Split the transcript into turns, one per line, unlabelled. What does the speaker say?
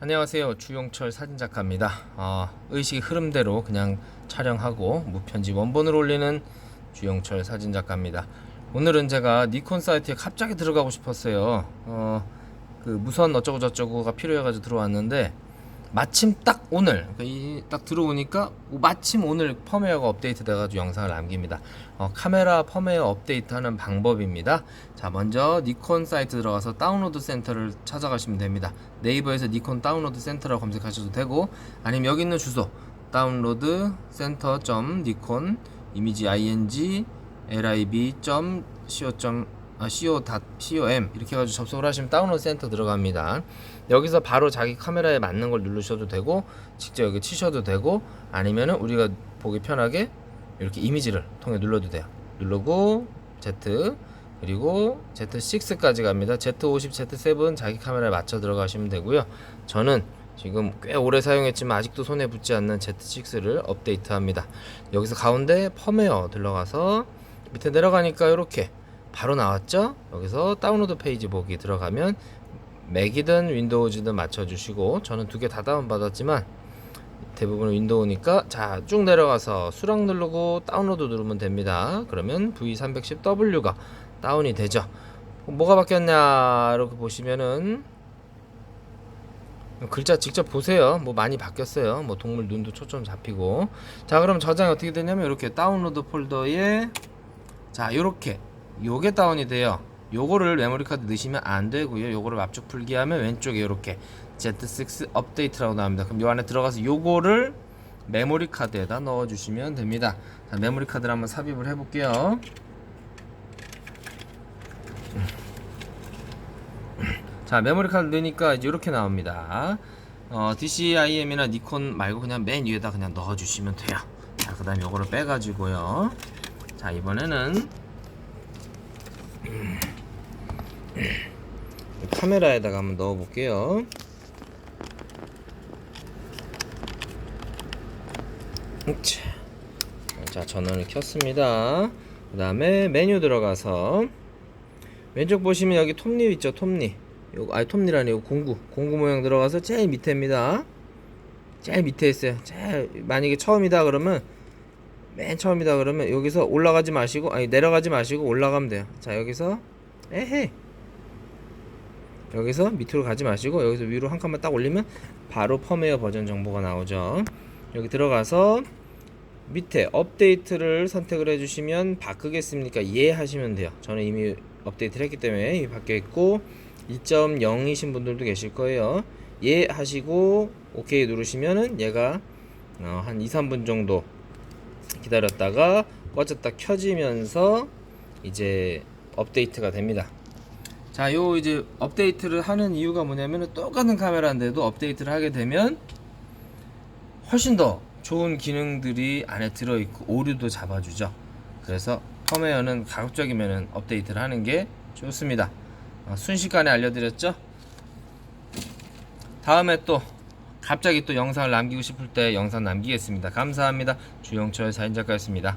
안녕하세요. 주용철 사진작가입니다. 의식 흐름대로 그냥 촬영하고 무편집 원본을 올리는 주용철 사진작가입니다. 오늘은 제가 니콘 사이트에 갑자기 들어가고 싶었어요. 그 무선 어쩌고 저쩌고가 필요해가지고 들어왔는데 마침 딱 오늘 딱 들어오니까 마침 오늘 펌웨어가 업데이트 돼가지고 영상을 남깁니다. 카메라 펌웨어 업데이트 하는 방법입니다. 자, 먼저 니콘 사이트 들어가서 다운로드 센터를 찾아가시면 됩니다. 네이버에서 니콘 다운로드 센터라고 검색하셔도 되고, 아니면 여기 있는 주소 다운로드 센터.nikon 이미지 ing lib.co.com 이렇게 해가지고 접속을 하시면 다운로드 센터 들어갑니다. 여기서 바로 자기 카메라에 맞는 걸 누르셔도 되고, 직접 여기 치셔도 되고, 아니면은 우리가 보기 편하게 이렇게 이미지를 통해 눌러도 돼요. 누르고 Z, 그리고 Z6까지 갑니다. Z50, Z7 자기 카메라에 맞춰 들어가시면 되고요. 저는 지금 꽤 오래 사용했지만 아직도 손에 붙지 않는 Z6를 업데이트합니다. 여기서 가운데 펌웨어 들어가서 밑에 내려가니까 이렇게 바로 나왔죠? 여기서 다운로드 페이지 보기 들어가면 맥이든 윈도우즈든 맞춰주시고, 저는 두 개 다 다운받았지만 대부분 윈도우니까 자, 쭉 내려가서 수락 누르고 다운로드 누르면 됩니다. 그러면 V310W가 다운이 되죠. 뭐가 바뀌었냐 이렇게 보시면은 글자 직접 보세요. 뭐 많이 바뀌었어요. 뭐 동물 눈도 초점 잡히고. 자, 그럼 저장이 어떻게 되냐면 이렇게 다운로드 폴더에 자, 요렇게 요게 다운이 돼요. 요거를 메모리 카드 넣으시면 안 되고요. 요거를 압축 풀기 하면 왼쪽에 이렇게 Z6 업데이트라고 나옵니다. 그럼 요 안에 들어가서 요거를 메모리 카드에다 넣어 주시면 됩니다. 자, 메모리 카드를 한번 삽입을 해 볼게요. 자, 메모리 카드 넣으니까 이렇게 나옵니다. DCIM이나 니콘 말고 그냥 맨 위에다 그냥 넣어 주시면 돼요. 자, 그 다음에 요거를 빼 가지고요. 자, 이번에는 카메라에다가 한번 넣어 볼게요. 자, 전원을 켰습니다. 그 다음에 메뉴 들어가서 왼쪽 보시면 여기 톱니 있죠. 톱니, 요거 아니 톱니라니, 요거 공구 모양 들어가서 제일 밑에입니다. 제일 밑에 있어요. 만약에 처음이다 그러면 맨 처음이다 그러면 여기서 올라가지 마시고, 아니 내려가지 마시고 올라가면 돼요. 자, 여기서 여기서 밑으로 가지 마시고 여기서 위로 한 칸만 딱 올리면 바로 펌웨어 버전 정보가 나오죠. 여기 들어가서 밑에 업데이트를 선택을 해주시면 바꾸겠습니까? 예 하시면 돼요. 저는 이미 업데이트를 했기 때문에 이미 바뀌어 있고, 2.0이신 분들도 계실 거예요. 예 하시고 오케이 누르시면은 얘가 한 2-3분 정도 기다렸다가 꺼졌다 켜지면서 이제 업데이트가 됩니다. 자, 요 이제 업데이트를 하는 이유가 뭐냐면 똑같은 카메라인데도 업데이트를 하게 되면 훨씬 더 좋은 기능들이 안에 들어있고 오류도 잡아주죠. 그래서 펌웨어는 가급적이면 업데이트를 하는 게 좋습니다. 순식간에 알려드렸죠. 다음에 또 갑자기 또 영상을 남기고 싶을 때 영상 남기겠습니다. 감사합니다. 주용철 사진작가였습니다.